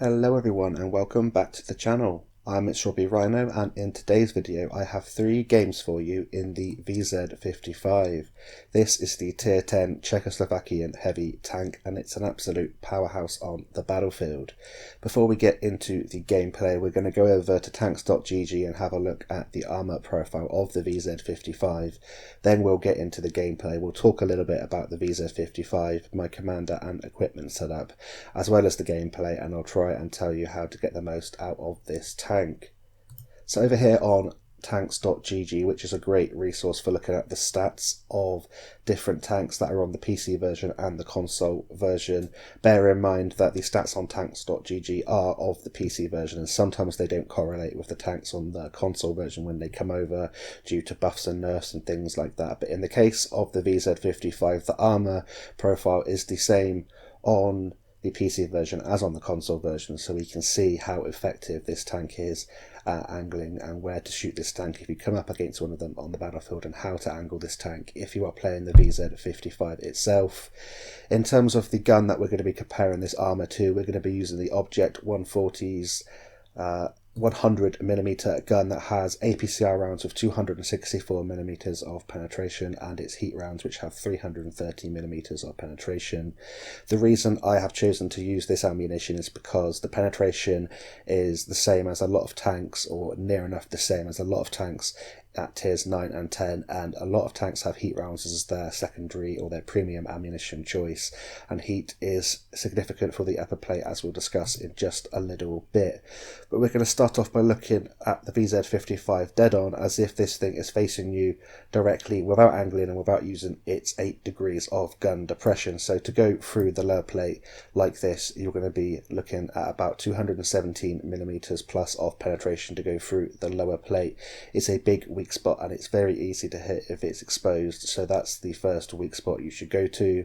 Hello everyone and welcome back to the channel. I'm Strawberry Rhino, and in today's video I have 3 games for you in the VZ.55. This is the Tier 10 Czechoslovakian Heavy tank and it's an absolute powerhouse on the battlefield. Before we get into the gameplay, we're going to go over to tanks.gg and have a look at the armour profile of the VZ.55. Then we'll get into the gameplay. We'll talk a little bit about the VZ.55, my commander and equipment setup, as well as the gameplay, and I'll try and tell you how to get the most out of this tank. So over here on tanks.gg, which is a great resource for looking at the stats of different tanks that are on the PC version and the console version. Bear in mind that the stats on tanks.gg are of the PC version, and sometimes they don't correlate with the tanks on the console version when they come over due to buffs and nerfs and things like that. But in the case of the VZ.55, the armor profile is the same on the PC version as on the console version, so we can see how effective this tank is at angling and where to shoot this tank if you come up against one of them on the battlefield, and how to angle this tank if you are playing the VZ.55 itself. In terms of the gun that we're going to be comparing this armour to, we're going to be using the Object 140's 100mm gun that has APCR rounds with 264mm of penetration, and its heat rounds which have 330mm of penetration. The reason I have chosen to use this ammunition is because the penetration is the same as a lot of tanks, or near enough the same as a lot of tanks at tiers 9 and 10, and a lot of tanks have heat rounds as their secondary or their premium ammunition choice, and heat is significant for the upper plate, as we'll discuss in just a little bit. But we're going to start off by looking at the VZ.55 dead on, as if this thing is facing you directly without angling and without using its 8 degrees of gun depression. So to go through the lower plate like this, you're going to be looking at about 217mm plus of penetration to go through the lower plate. It's a big weak spot and it's very easy to hit if it's exposed, so that's the first weak spot you should go to.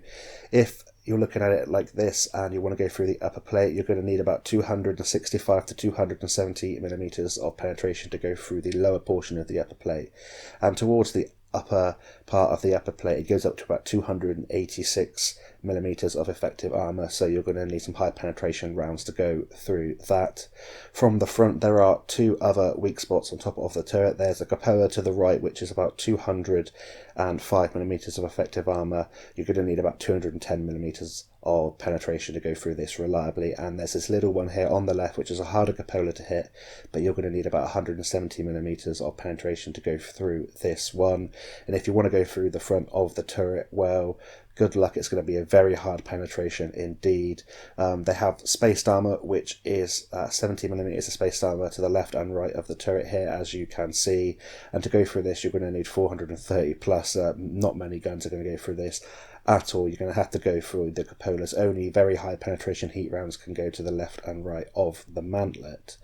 If you're looking at it like this and you want to go through the upper plate, you're going to need about 265 to 270mm of penetration to go through the lower portion of the upper plate, and towards the upper part of the upper plate it goes up to about 286mm of effective armor, so you're going to need some high penetration rounds to go through that. From the front there are 2 other weak spots on top of the turret. There's a cupola to the right which is about 205mm of effective armor. You're going to need about 210mm of penetration to go through this reliably, and there's this little one here on the left which is a harder cupola to hit, but you're going to need about 170mm of penetration to go through this one. And if you want to go through the front of the turret, well, good luck, it's going to be a very hard penetration indeed. They have spaced armor, which is 70mm of spaced armor to the left and right of the turret here, as you can see, and to go through this you're going to need 430 plus. Not many guns are going to go through this at all. You're going to have to go through the cupolas. Only very high penetration heat rounds can go to the left and right of the mantlet.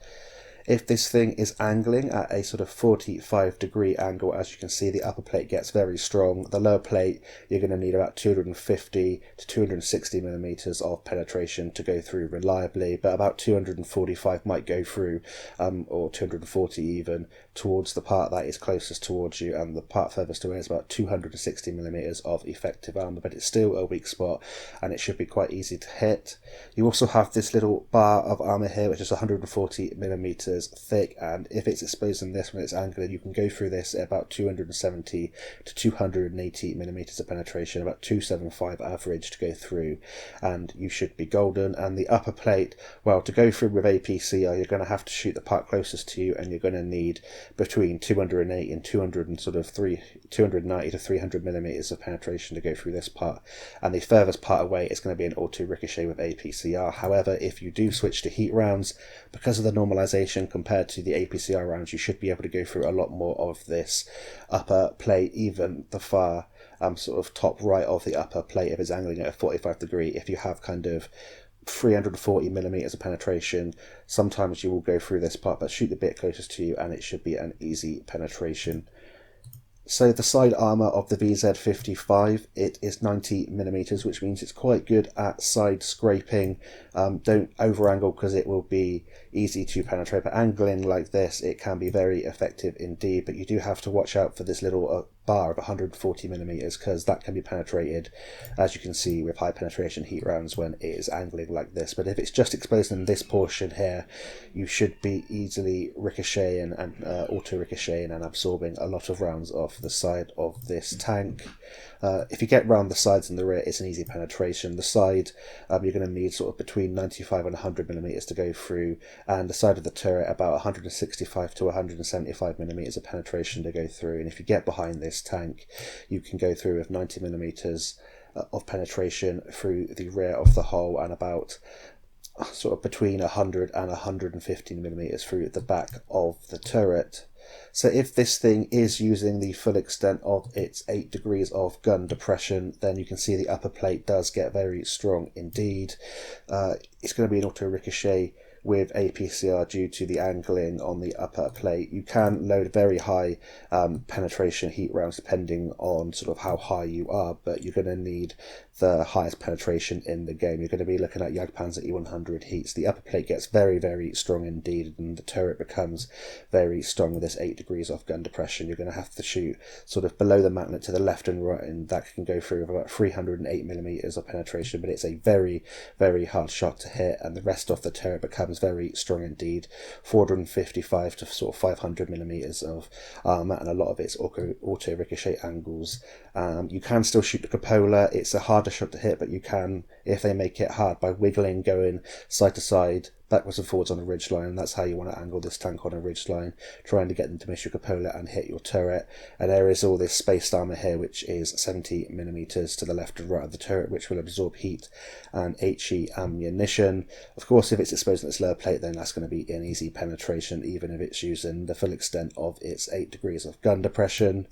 If this thing is angling at a sort of 45-degree angle, as you can see, the upper plate gets very strong. The lower plate, you're going to need about 250 to 260mm of penetration to go through reliably, but about 245 might go through, or 240 even, towards the part that is closest towards you, and the part furthest away is about 260mm of effective armor, but it's still a weak spot and it should be quite easy to hit. You also have this little bar of armor here which is 140mm thick, and if it's exposed in this when it's angling, you can go through this at about 270 to 280mm of penetration, about 275 average to go through, and you should be golden. And the upper plate, well, to go through with APCR, you're going to have to shoot the part closest to you, and you're going to need between 208 and 290 to 300mm of penetration to go through this part, and the furthest part away is going to be an auto ricochet with APCR. However, if you do switch to heat rounds, because of the normalization compared to the APCR rounds, you should be able to go through a lot more of this upper plate, even the far sort of top right of the upper plate if it's angling at a 45-degree. If you have kind of 340mm of penetration, sometimes you will go through this part, but shoot the bit closest to you and it should be an easy penetration. So the side armour of the VZ.55, it is 90mm, which means it's quite good at side scraping. Don't over angle because it will be easy to penetrate, but angling like this, it can be very effective indeed. But you do have to watch out for this little bar of 140mm, because that can be penetrated, as you can see, with high penetration heat rounds when it is angling like this. But if it's just exposed in this portion here, you should be easily ricocheting and auto-ricocheting and absorbing a lot of rounds off the side of this tank. If you get round the sides and the rear, it's an easy penetration. The side, you're going to need sort of between 95 and 100mm to go through, and the side of the turret about 165 to 175mm of penetration to go through. And if you get behind this tank, you can go through with 90mm of penetration through the rear of the hull, and about sort of between 100 and 115mm through the back of the turret. So if this thing is using the full extent of its 8 degrees of gun depression, then you can see the upper plate does get very strong indeed. It's going to be an auto ricochet with APCR due to the angling on the upper plate. You can load very high penetration heat rounds depending on sort of how high you are, but you're going to need the highest penetration in the game. You're going to be looking at Jagdpanzer E100 heats. The upper plate gets very, very strong indeed, and the turret becomes very strong with this 8 degrees of gun depression. You're going to have to shoot sort of below the magnet to the left and right, and that can go through about 308mm of penetration, but it's a very, very hard shot to hit, and the rest of the turret becomes very strong indeed. 455 to sort of 500mm of armor, and a lot of it's auto ricochet angles. You can still shoot the cupola. It's a harder shot to hit, but you can, if they make it hard, by wiggling, going side to side, backwards and forwards on a ridgeline. That's how you want to angle this tank on a ridgeline, trying to get them to miss your cupola and hit your turret. And there is all this spaced armor here, which is 70mm to the left and right of the turret, which will absorb heat and HE ammunition. Of course, if it's exposed in its lower plate, then that's going to be an easy penetration, even if it's using the full extent of its 8 degrees of gun depression.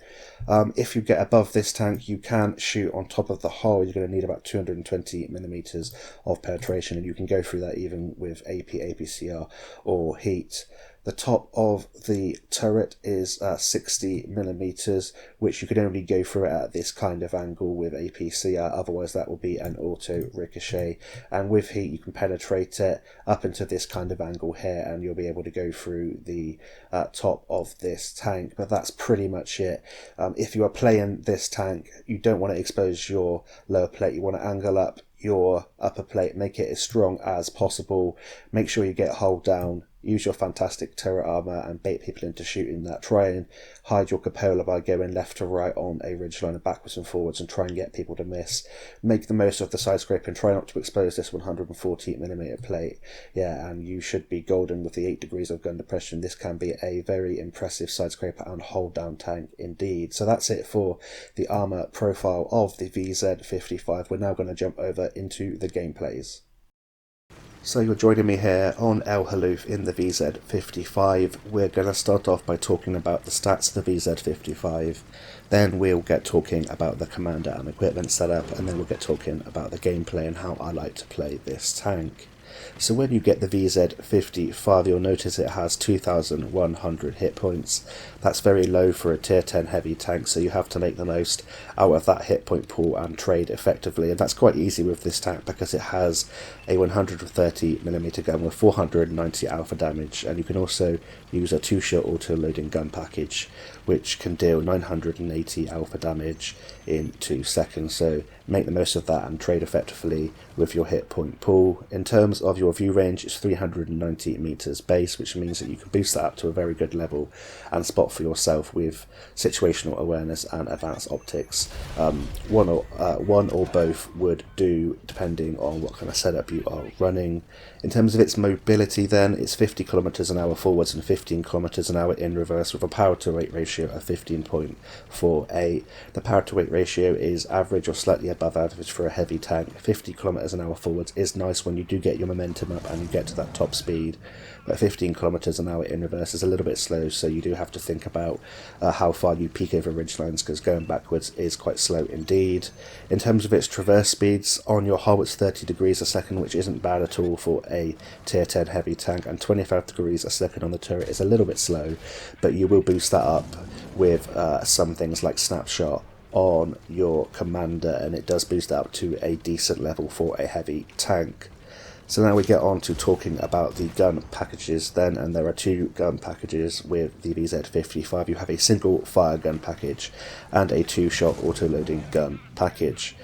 If you get above this tank, you can shoot on top of the hull. You're going to need about 220mm of penetration, and you can go through that even with APCR or heat. The top of the turret is 60mm, which you can only go through it at this kind of angle with APCR, otherwise that will be an auto ricochet. And with heat you can penetrate it up into this kind of angle here, and you'll be able to go through the top of this tank. But that's pretty much it. If you are playing this tank, you don't want to expose your lower plate. You want to angle up your upper plate, make it as strong as possible, make sure you get hull down, use your fantastic turret armor and bait people into shooting that. Try and hide your cupola by going left to right on a ridgeline and backwards and forwards, and try and get people to miss. Make the most of the side scrape and try not to expose this 140mm plate. Yeah, and you should be golden with the 8 degrees of gun depression. This can be a very impressive side scraper and hold down tank indeed. So that's it for the armor profile of the VZ.55. We're now going to jump over into the gameplays. So you're joining me here on El Haloof in the VZ.55. We're going to start off by talking about the stats of the VZ.55, then we'll get talking about the commander and equipment setup, and then we'll get talking about the gameplay and how I like to play this tank. So when you get the VZ.55, you'll notice it has 2,100 hit points. That's very low for a tier 10 heavy tank, so you have to make the most out of that hit point pool and trade effectively. And that's quite easy with this tank because it has a 130mm gun with 490 alpha damage, and you can also use a 2-shot auto-loading gun package which can deal 980 alpha damage in 2 seconds. So make the most of that and trade effectively with your hit point pool. In terms of your view range, it's 390 meters base, which means that you can boost that up to a very good level and spot for yourself with situational awareness and advanced optics. One or both would do depending on what kind of setup you are running. In terms of its mobility then, it's 50 kilometers an hour forwards and 15 kilometers an hour in reverse with a power to weight ratio of 15.48. The power to weight ratio is average or slightly above average for a heavy tank. 50 kilometers an hour forwards is nice when you do get your momentum up and you get to that top speed, but 15 kilometers an hour in reverse is a little bit slow, so you do have to think about how far you peak over ridgelines, because going backwards is quite slow indeed. In terms of its traverse speeds, on your hull it's 30 degrees a second, which isn't bad at all for a tier 10 heavy tank, and 25 degrees a second on the turret is a little bit slow, but you will boost that up with some things like snapshot on your commander, and it does boost up to a decent level for a heavy tank. So now we get on to talking about the gun packages then, and there are two gun packages with the VZ.55. You have a single fire gun package and a two-shot auto-loading gun package.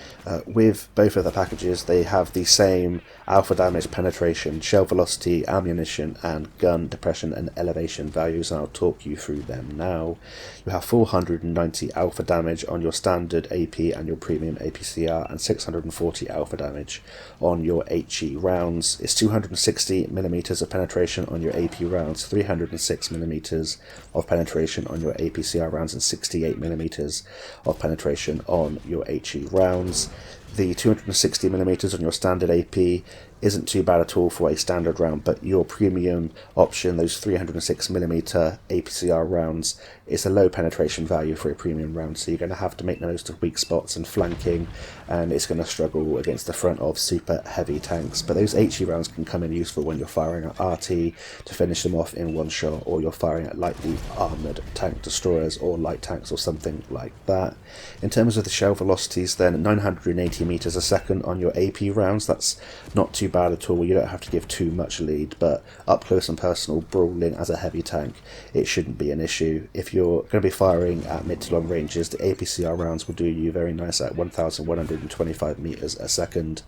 With both of the packages, they have the same alpha damage, penetration, shell velocity, ammunition, and gun depression and elevation values, and I'll talk you through them now. You have 490 alpha damage on your standard AP and your premium APCR, and 640 alpha damage on your HE rounds. It's 260mm of penetration on your AP rounds, 306mm of penetration on your APCR rounds, and 68mm of penetration on your HE rounds. The 260mm on your standard AP isn't too bad at all for a standard round, but your premium option, those 306mm APCR rounds, is a low penetration value for a premium round, so you're going to have to make the most of weak spots and flanking, and it's going to struggle against the front of super heavy tanks. But those HE rounds can come in useful when you're firing at RT to finish them off in one shot, or you're firing at lightly armoured tank destroyers or light tanks or something like that. In terms of the shell velocities then, 980 meters a second on your AP rounds, that's not too bad at all. You don't have to give too much lead, but up close and personal brawling as a heavy tank, it shouldn't be an issue. If you're going to be firing at mid to long ranges, the APCR rounds will do you very nice at 1125 meters a second,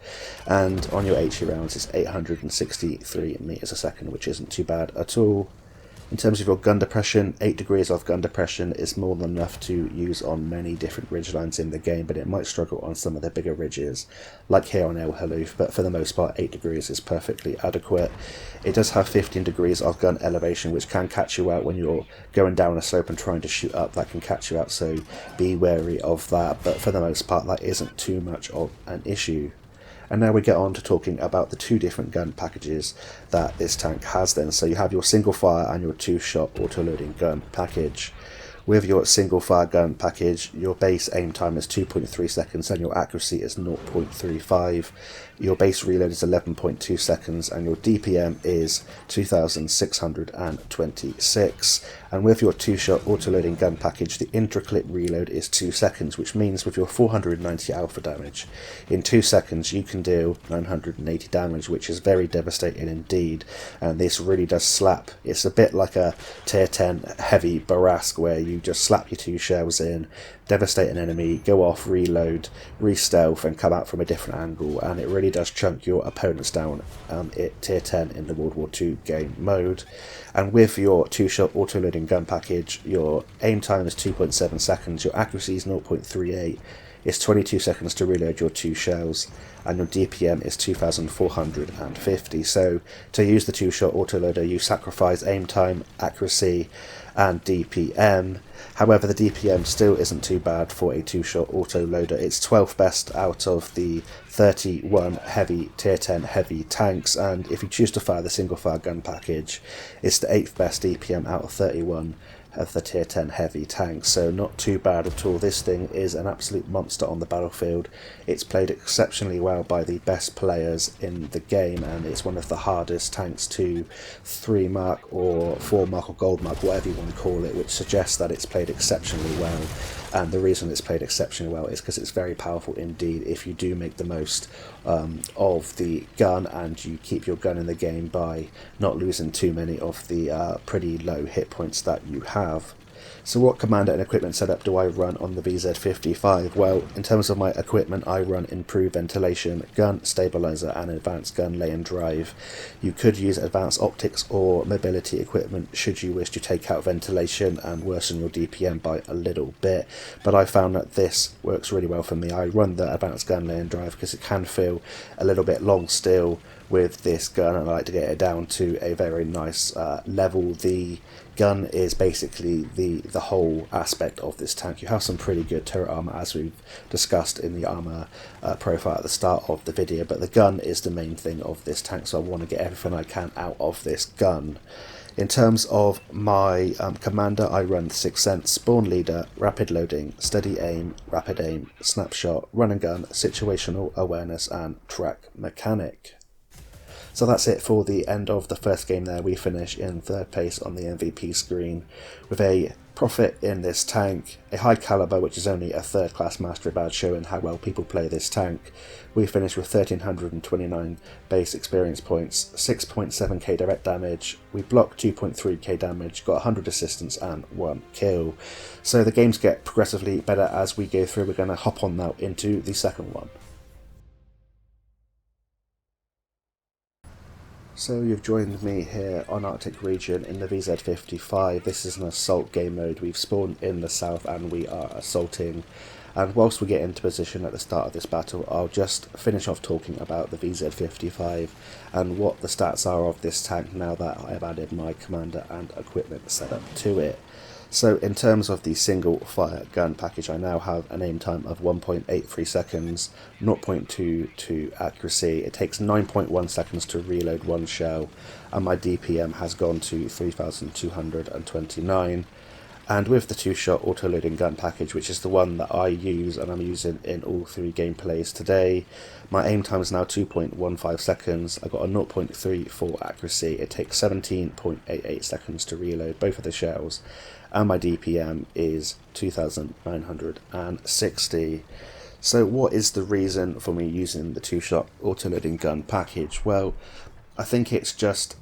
and on your HE rounds it's 863 meters a second, which isn't too bad at all. In terms of your gun depression, 8 degrees of gun depression is more than enough to use on many different ridgelines in the game, but it might struggle on some of the bigger ridges, like here on El Haluf, but for the most part 8 degrees is perfectly adequate. It does have 15 degrees of gun elevation, which can catch you out when you're going down a slope and trying to shoot up. That can catch you out, so be wary of that, but for the most part that isn't too much of an issue. And now we get on to talking about the two different gun packages that this tank has then. So you have your single fire and your two-shot auto-loading gun package. With your single fire gun package, your base aim time is 2.3 seconds and your accuracy is 0.35. Your base reload is 11.2 seconds and your DPM is 2626. And with your two-shot auto-loading gun package, the intra-clip reload is 2 seconds, which means with your 490 alpha damage, in 2 seconds you can deal 980 damage, which is very devastating indeed, and this really does slap. It's a bit like a tier 10 heavy Barask, where you just slap your two shells in, devastate an enemy, go off, reload, re-stealth, and come out from a different angle, and it really does chunk your opponents down at tier 10 in the World War II game mode. And with your two-shot auto-loading gun package, your aim time is 2.7 seconds, your accuracy is 0.38, it's 22 seconds to reload your two shells, and your DPM is 2450. So to use the two-shot autoloader, you sacrifice aim time, accuracy, and DPM. However, the DPM still isn't too bad for a two-shot autoloader. It's 12th best out of the 31 heavy tier 10 heavy tanks, and if you choose to fire the single fire gun package, it's the 8th best DPM out of 31 of the tier 10 heavy tanks, so not too bad at all. This thing is an absolute monster on the battlefield. It's played exceptionally well by the best players in the game, and it's one of the hardest tanks to 3 mark or 4 mark or gold mark, whatever you want to call it, which suggests that it's played exceptionally well. And the reason it's played exceptionally well is because it's very powerful indeed if you do make the most of the gun, and you keep your gun in the game by not losing too many of the pretty low hit points that you have. So what commander and equipment setup do I run on the VZ.55? Well, in terms of my equipment, I run improved ventilation, gun stabilizer, and advanced gun lay and drive. You could use advanced optics or mobility equipment should you wish to take out ventilation and worsen your DPM by a little bit, but I found that this works really well for me. I run the advanced gun lay and drive because it can feel a little bit long still with this gun, and I like to get it down to a very nice level. The gun is basically the whole aspect of this tank. You have some pretty good turret armor, as we've discussed in the armor profile at the start of the video, but the gun is the main thing of this tank, so I want to get everything I can out of this gun. In terms of my commander, I run 6th Sense, Spawn Leader, Rapid Loading, Steady Aim, Rapid Aim, Snapshot, Run and Gun, Situational Awareness, and Track Mechanic. So that's it for the end of the first game there. We finish in 3rd place on the MVP screen with a Profit in this tank, a high caliber which is only a 3rd class mastery badge showing how well people play this tank. We finished with 1329 base experience points, 6.7k direct damage, we blocked 2.3k damage, got 100 assistance and 1 kill. So the games get progressively better as we go through. We're going to hop on now into the second one. So you've joined me here on Arctic region in the VZ.55. This is an assault game mode. We've spawned in the south and we are assaulting. And whilst we get into position at the start of this battle, I'll just finish off talking about the VZ.55 and what the stats are of this tank now that I've added my commander and equipment setup to it. So in terms of the single fire gun package, I now have an aim time of 1.83 seconds, 0.22 accuracy. It takes 9.1 seconds to reload one shell, and my DPM has gone to 3,229. And with the 2-shot auto-loading gun package, which is the one that I use and I'm using in all 3 gameplays today, my aim time is now 2.15 seconds. I got a 0.34 accuracy. It takes 17.88 seconds to reload both of the shells, and my DPM is 2,960. So what is the reason for me using the 2-shot auto-loading gun package? Well, I think it's just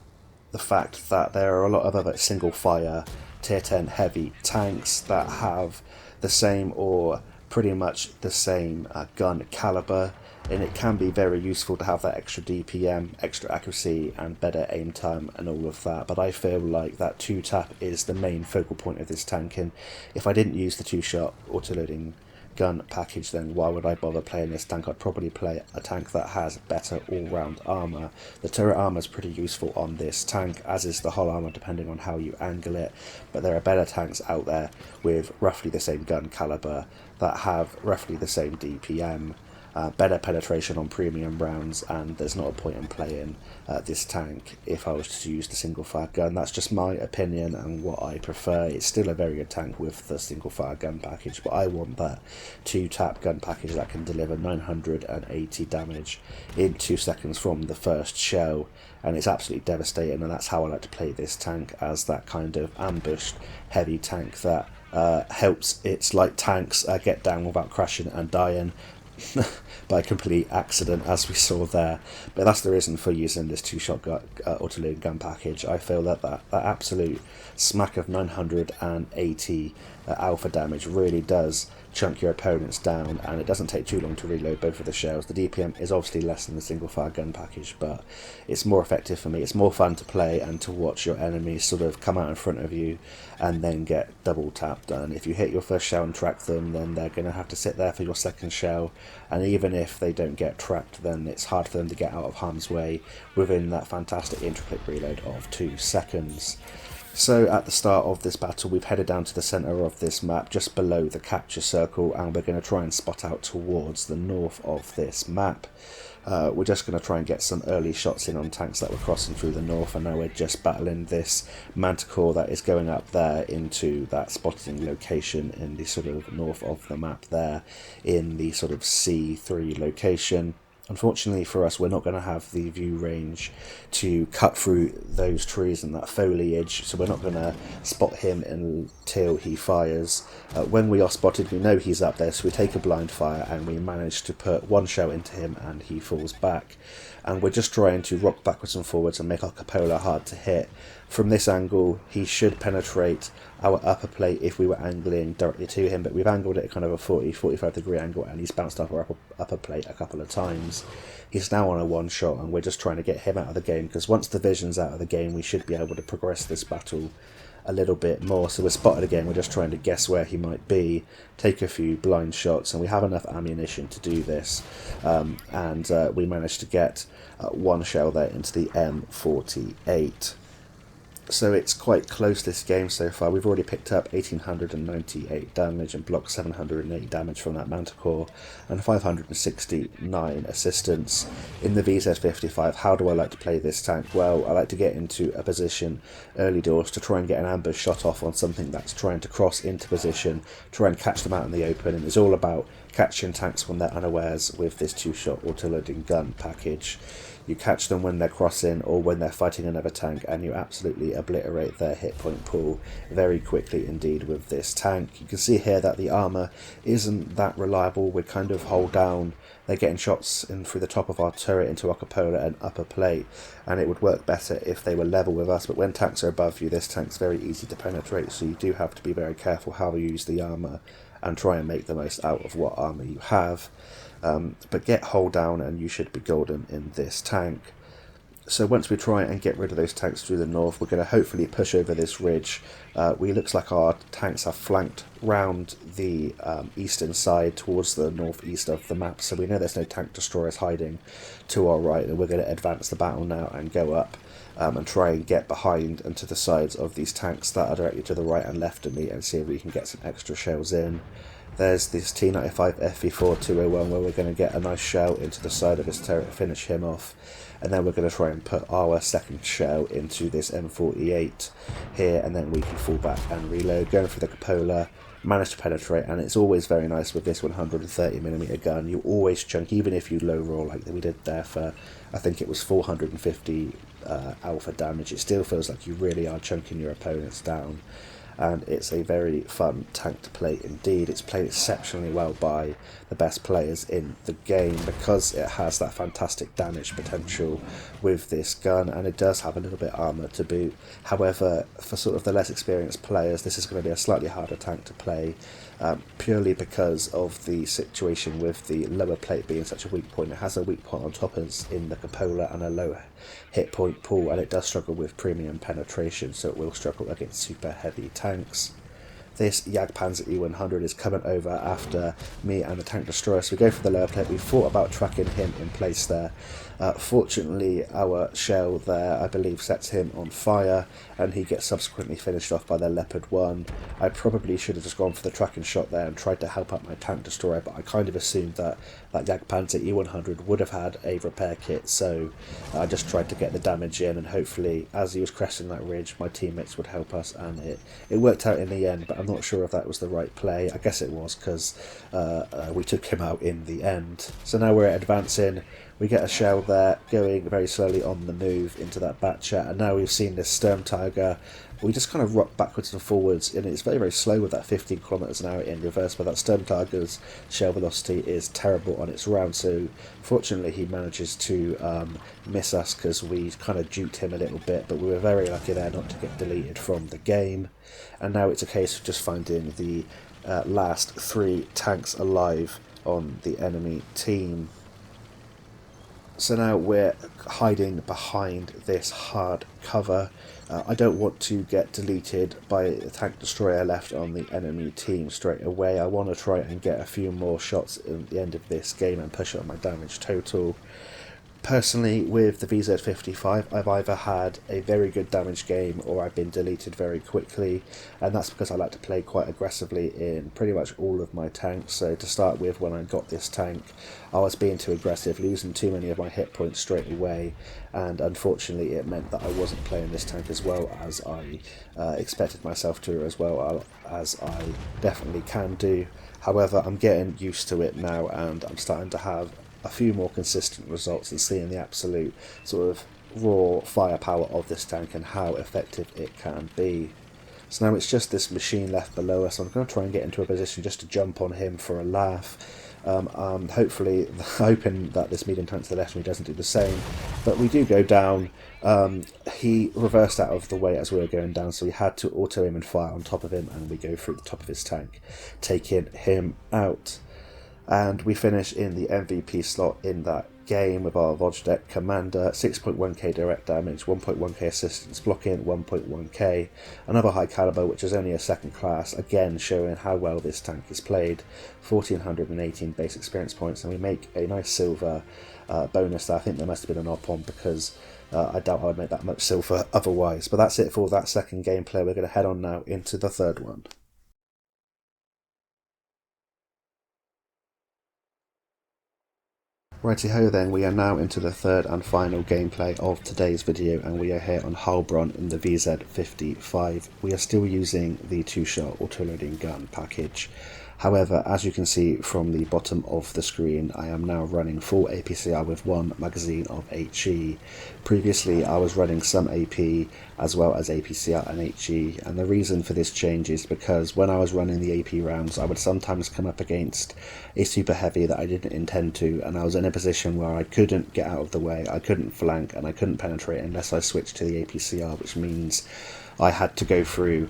the fact that there are a lot of other single fire tier 10 heavy tanks that have the same or pretty much the same gun caliber, and it can be very useful to have that extra DPM, extra accuracy and better aim time and all of that. But I feel like that 2-tap is the main focal point of this tank, and if I didn't use the 2-shot auto-loading gun package, then why would I bother playing this tank? I'd probably play a tank that has better all-round armour. The turret armour is pretty useful on this tank, as is the hull armour depending on how you angle it, but there are better tanks out there with roughly the same gun caliber that have roughly the same DPM, better penetration on premium rounds, and there's not a point in playing this tank if I was to use the single fire gun. That's just my opinion and what I prefer. It's still a very good tank with the single fire gun package, but I want that 2-tap gun package that can deliver 980 damage in 2 seconds from the first shell, and it's absolutely devastating, and that's how I like to play this tank, as that kind of ambushed heavy tank that helps its light tanks get down without crashing and dying by complete accident, as we saw there. But that's the reason for using this 2-shot auto-loading gun package. I feel that that absolute smack of 980 alpha damage really does chunk your opponents down, and it doesn't take too long to reload both of the shells. The DPM is obviously less than the single fire gun package, but it's more effective for me. It's more fun to play and to watch your enemies sort of come out in front of you and then get double tapped done. If you hit your first shell and track them, then they're going to have to sit there for your second shell, and even if they don't get tracked, then it's hard for them to get out of harm's way within that fantastic intricate reload of 2 seconds. So at the start of this battle, we've headed down to the centre of this map, just below the capture circle, and we're going to try and spot out towards the north of this map. We're just going to try and get some early shots in on tanks that were crossing through the north, and now we're just battling this manticore that is going up there into that spotting location in the sort of north of the map there, in the sort of C3 location. Unfortunately for us, we're not going to have the view range to cut through those trees and that foliage, so we're not going to spot him until he fires. When we are spotted, we know he's up there, so we take a blind fire and we manage to put 1 shell into him and he falls back. And we're just trying to rock backwards and forwards and make our cupola hard to hit. From this angle, he should penetrate our upper plate if we were angling directly to him, but we've angled it at kind of a 40-45 degree angle, and he's bounced off our upper plate a couple of times. He's now on a 1-shot, and we're just trying to get him out of the game, because once the vision's out of the game, we should be able to progress this battle a little bit more. So we're spotted again, we're just trying to guess where he might be, take a few blind shots, and we have enough ammunition to do this, and we managed to get 1 shell there into the M48. So it's quite close, this game so far. We've already picked up 1898 damage and blocked 780 damage from that manticore, and 569 assistance. In the VZ.55, how do I like to play this tank? Well, I like to get into a position early doors to try and get an ambush shot off on something that's trying to cross into position, try and catch them out in the open, and it's all about catching tanks when they're unawares with this 2-shot auto-loading gun package. You catch them when they're crossing or when they're fighting another tank, and you absolutely obliterate their hit point pool very quickly indeed with this tank. You can see here that the armour isn't that reliable. We kind of hold down, they're getting shots in through the top of our turret into our cupola and upper plate, and it would work better if they were level with us, but when tanks are above you, this tank's very easy to penetrate, so you do have to be very careful how you use the armour and try and make the most out of what armour you have. But get hull down and you should be golden in this tank. So once we try and get rid of those tanks through the north, we're going to hopefully push over this ridge. Looks like our tanks are flanked round the eastern side towards the northeast of the map, so we know there's no tank destroyers hiding to our right, and we're going to advance the battle now and go up and try and get behind and to the sides of these tanks that are directly to the right and left of me, and see if we can get some extra shells in. There's this T95 FV4201 where we're going to get a nice shell into the side of his turret, finish him off, and then we're going to try and put our second shell into this M48 here, and then we can fall back and reload. Going for the cupola, manage to penetrate, and it's always very nice with this 130mm gun. You always chunk, even if you low roll like we did there for, I think it was 450 alpha damage, it still feels like you really are chunking your opponents down. And it's a very fun tank to play indeed. It's played exceptionally well by the best players in the game because it has that fantastic damage potential with this gun, and it does have a little bit armour to boot. However, for sort of the less experienced players, this is going to be a slightly harder tank to play, purely because of the situation with the lower plate being such a weak point. It has a weak point on top as in the cupola and a low hit point pool, and it does struggle with premium penetration, so it will struggle against super heavy tanks. This Jagdpanzer E100 is coming over after me and the tank destroyer, so we go for the lower plate. We thought about tracking him in place there. Fortunately, our shell there, I believe, sets him on fire, and he gets subsequently finished off by the Leopard 1. I probably should have just gone for the tracking shot there and tried to help out my tank destroyer, but I kind of assumed that that Jagdpanzer E100 would have had a repair kit, so I just tried to get the damage in, and hopefully, as he was cresting that ridge, my teammates would help us, and it worked out in the end, but I'm not sure if that was the right play. I guess it was, because we took him out in the end. So now we're advancing. We get a shell there, going very slowly on the move into that batcher, and now we've seen this Sturmtiger. We just kind of rock backwards and forwards, and it's very, very slow with that 15 kilometers an hour in reverse, but that Sturmtiger's shell velocity is terrible on its round, so fortunately he manages to miss us because we kind of duped him a little bit, but we were very lucky there not to get deleted from the game. And now it's a case of just finding the last 3 tanks alive on the enemy team. So now we're hiding behind this hard cover. I don't want to get deleted by a tank destroyer left on the enemy team straight away. I want to try and get a few more shots at the end of this game and push up my damage total. Personally, with the VZ.55, I've either had a very good damage game or I've been deleted very quickly, and that's because I like to play quite aggressively in pretty much all of my tanks. So to start with, when I got this tank, I was being too aggressive, losing too many of my hit points straight away, and unfortunately it meant that I wasn't playing this tank as well as I expected myself to, as well as I definitely can do. However, I'm getting used to it now, and I'm starting to have a few more consistent results and seeing the absolute sort of raw firepower of this tank and how effective it can be. So now it's just this machine left below us. I'm going to try and get into a position just to jump on him for a laugh. Hopefully, hoping that this medium tank to the left of me doesn't do the same. But we do go down. He reversed out of the way as we were going down, so we had to auto aim and fire on top of him, and we go through the top of his tank, taking him out. And we finish in the MVP slot in that game with our WOTC commander, 6.1k direct damage, 1.1k assistance blocking, 1.1k, another high caliber which is only a second class, again showing how well this tank is played, 1418 base experience points, and we make a nice silver bonus there. I think there must have been an op on because I doubt I would make that much silver otherwise. But that's it for that second gameplay. We're going to head on now into the third one. Righty ho then, we are now into the third and final gameplay of today's video, and we are here on Heilbronn in the VZ.55. We are still using the 2-shot autoloading gun package. However, as you can see from the bottom of the screen, I am now running full APCR with one magazine of HE. Previously I was running some AP as well as APCR and HE, and the reason for this change is because when I was running the AP rounds I would sometimes come up against a super heavy that I didn't intend to, and I was in a position where I couldn't get out of the way, I couldn't flank, and I couldn't penetrate unless I switched to the APCR, which means I had to go through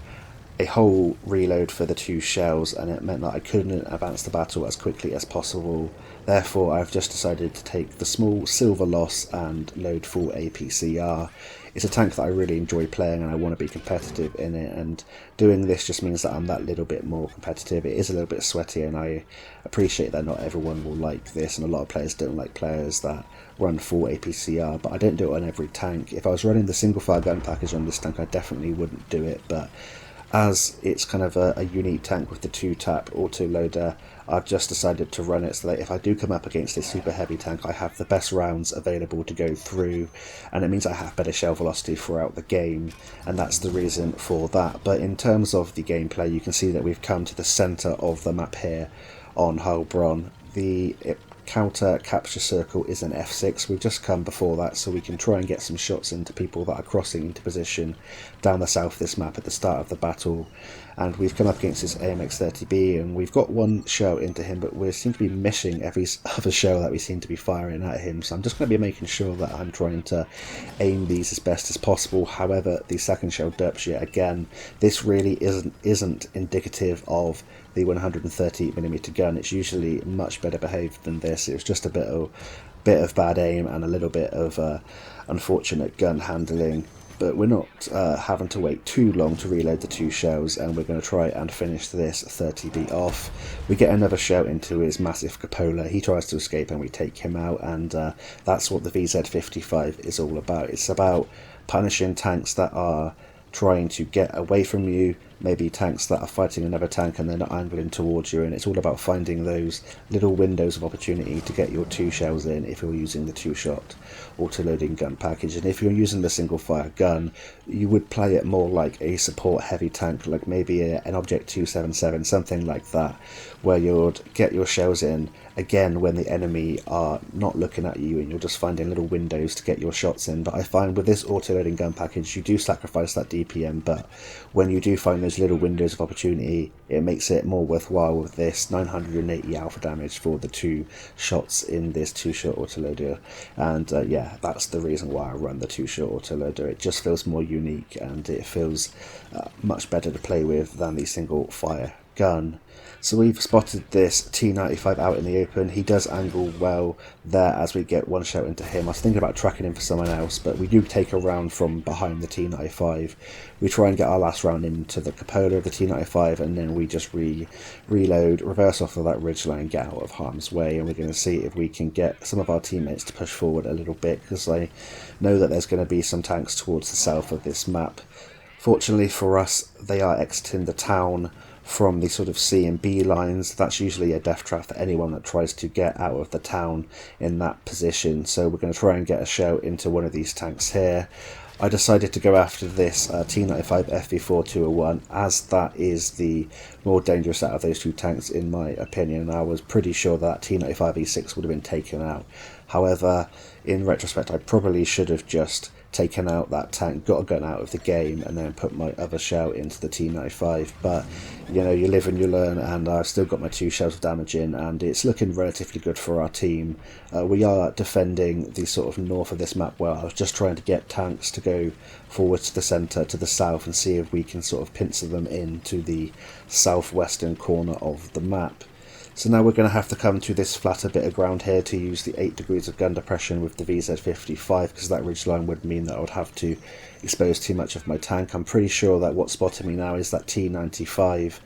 a whole reload for the two shells, and it meant that I couldn't advance the battle as quickly as possible. Therefore I've just decided to take the small silver loss and load full APCR. It's a tank that I really enjoy playing and I want to be competitive in it, and doing this just means that I'm that little bit more competitive. It is a little bit sweaty, and I appreciate that not everyone will like this, and a lot of players don't like players that run full APCR, but I don't do it on every tank. If I was running the single fire gun package on this tank I definitely wouldn't do it, but as it's kind of a unique tank with the 2-tap autoloader, I've just decided to run it so that if I do come up against a super heavy tank I have the best rounds available to go through, and it means I have better shell velocity throughout the game, and that's the reason for that. But in terms of the gameplay, you can see that we've come to the centre of the map here on Heilbronn. The counter capture circle is an F6. We've just come before that so we can try and get some shots into people that are crossing into position down the south of this map at the start of the battle, and we've come up against this AMX-30B and we've got one shell into him, but we seem to be missing every other shell that we seem to be firing at him, so I'm just going to be making sure that I'm trying to aim these as best as possible. However, the second shell derps yet again. This really isn't indicative of the 130mm gun. It's usually much better behaved than this. It was just a bit of bad aim and a little bit of unfortunate gun handling, but we're not having to wait too long to reload the two shells, and we're going to try and finish this 30B off. We get another shell into his massive cupola, he tries to escape and we take him out, and that's what the VZ.55 is all about. It's about punishing tanks that are trying to get away from you, maybe tanks that are fighting another tank and they're not angling towards you, and it's all about finding those little windows of opportunity to get your two shells in if you're using the 2-shot auto-loading gun package. And if you're using the single fire gun, you would play it more like a support heavy tank, like maybe an Object 277, something like that, where you'd get your shells in again when the enemy are not looking at you and you're just finding little windows to get your shots in. But I find with this auto-loading gun package you do sacrifice that DPM, but when you do find those little windows of opportunity it makes it more worthwhile with this 980 alpha damage for the 2 shots in this 2-shot autoloader. And yeah, that's the reason why I run the 2-shot autoloader. It just feels more unique and it feels much better to play with than the single fire gun. So we've spotted this T95 out in the open. He does angle well there as we get one shot into him. I was thinking about tracking him for someone else, but we do take a round from behind the T95. We try and get our last round into the cupola of the T95, and then we just reload, reverse off of that ridgeline, get out of harm's way, and we're going to see if we can get some of our teammates to push forward a little bit, because I know that there's going to be some tanks towards the south of this map. Fortunately for us, they are exiting the town from the sort of C and B lines. That's usually a death trap for anyone that tries to get out of the town in that position, so we're going to try and get a shell into one of these tanks here. I decided to go after this T95 FV4201 as that is the more dangerous out of those two tanks in my opinion. I was pretty sure that T95 E6 would have been taken out. However, in retrospect I probably should have just taken out that tank, got a gun out of the game, and then put my other shell into the T95. But you know, you live and you learn, and I've still got my 2 shells of damage in, and it's looking relatively good for our team. We are defending the sort of north of this map well. I was just trying to get tanks to go forward to the centre, to the south, and see if we can sort of pincer them into the southwestern corner of the map. So now we're going to have to come to this flatter bit of ground here to use the 8 degrees of gun depression with the VZ.55, because that ridgeline would mean that I would have to expose too much of my tank. I'm pretty sure that what's spotting me now is that T95.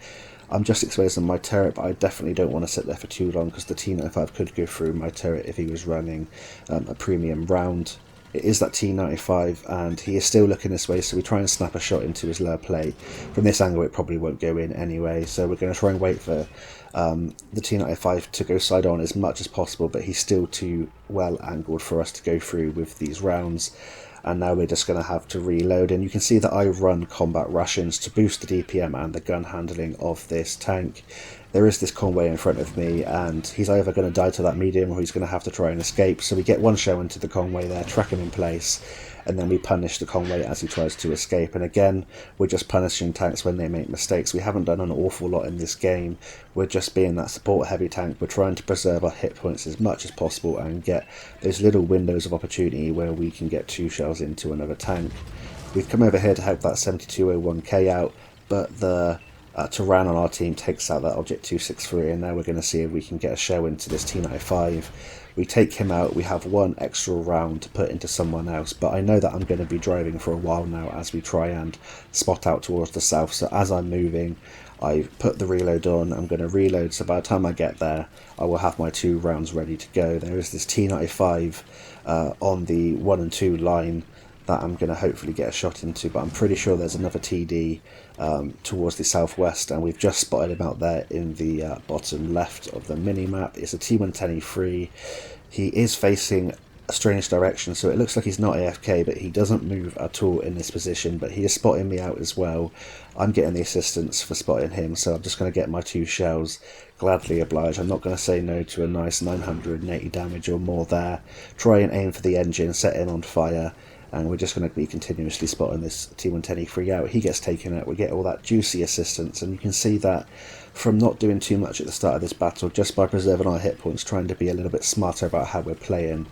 I'm just exposing my turret, but I definitely don't want to sit there for too long, because the T95 could go through my turret if he was running a premium round. It is that T95 and he is still looking this way, so we try and snap a shot into his lower plate. From this angle it probably won't go in anyway, so we're going to try and wait for the T95 to go side on as much as possible, but he's still too well angled for us to go through with these rounds. And now we're just going to have to reload, and you can see that I run combat rations to boost the DPM and the gun handling of this tank. there is this convoy in front of me, and he's either going to die to that medium or he's going to have to try and escape. So we get one shell into the convoy there, track him in place, and then we punish the convoy as he tries to escape. And again, we're just punishing tanks when they make mistakes. We haven't done an awful lot in this game. We're just being that support heavy tank. We're trying to preserve our hit points as much as possible and get those little windows of opportunity where we can get 2 shells into another tank. We've come over here to help that 7201K out, but the Turan on our team takes out that Object 263, and now we're going to see if we can get a shell into this T95. We take him out, we have 1 extra round to put into someone else, but I know that I'm going to be driving for a while now as we try and spot out towards the south. So as I'm moving, I put the reload on, I'm going to reload, so by the time I get there I will have my 2 rounds ready to go. There is this T95 on the 1 and 2 line that I'm going to hopefully get a shot into, but I'm pretty sure there's another TD towards the southwest, and we've just spotted him out there in the bottom left of the mini-map. It's a T110E3. He is facing a strange direction, so it looks like he's not AFK, but he doesn't move at all in this position, but he is spotting me out as well. I'm getting the assistance for spotting him, so I'm just going to get my 2 shells, gladly obliged. I'm not going to say no to a nice 980 damage or more there. Try and aim for the engine, set him on fire, and we're just going to be continuously spotting this T110E3 out. He gets taken out, we get all that juicy assistance, and you can see that from not doing too much at the start of this battle, just by preserving our hit points, trying to be a little bit smarter about how we're playing,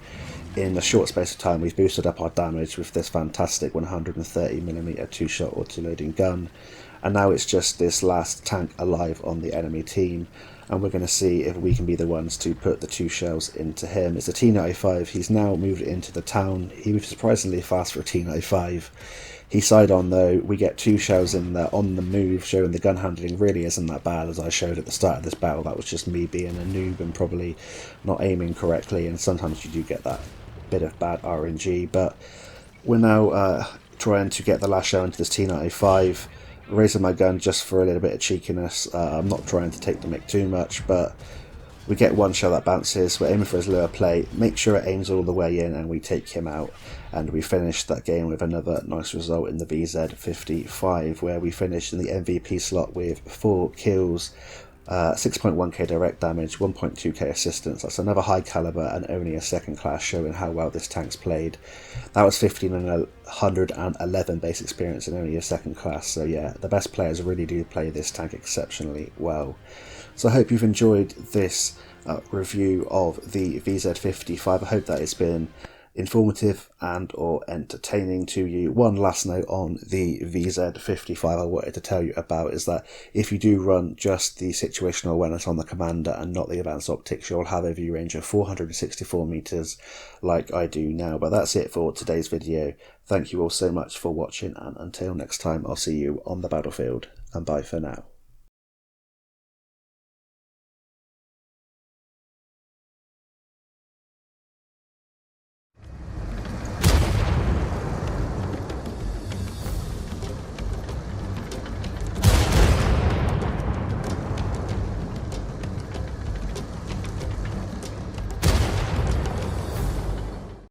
in a short space of time we've boosted up our damage with this fantastic 130mm 2-shot autoloading gun, and now it's just this last tank alive on the enemy team, and we're going to see if we can be the ones to put the 2 shells into him. It's a T95, he's now moved into the town. He was surprisingly fast for a T95. He side on though, we get 2 shells in there on the move, showing the gun handling really isn't that bad as I showed at the start of this battle. That was just me being a noob and probably not aiming correctly, and sometimes you do get that bit of bad RNG, but we're now trying to get the last shell into this T95. Raising my gun just for a little bit of cheekiness. I'm not trying to take the mick too much, but we get 1 shell that bounces. We're aiming for his lower plate, make sure it aims all the way in, and we take him out. And we finished that game with another nice result in the VZ.55, where we finished in the MVP slot with 4 kills, 6.1k direct damage, 1.2k assistance. That's another high caliber and only a 2nd class, showing how well this tank's played. That was 1511 base experience and only a 2nd class, so yeah, the best players really do play this tank exceptionally well. So I hope you've enjoyed this review of the VZ.55. I hope that it's been informative and or entertaining to you. One last note on the VZ.55 I wanted to tell you about is that if you do run just the situational awareness on the commander and not the advanced optics, you'll have a view range of 464 meters like I do now. But that's it for today's video. Thank you all so much for watching, and until next time, I'll see you on the battlefield, and bye for now.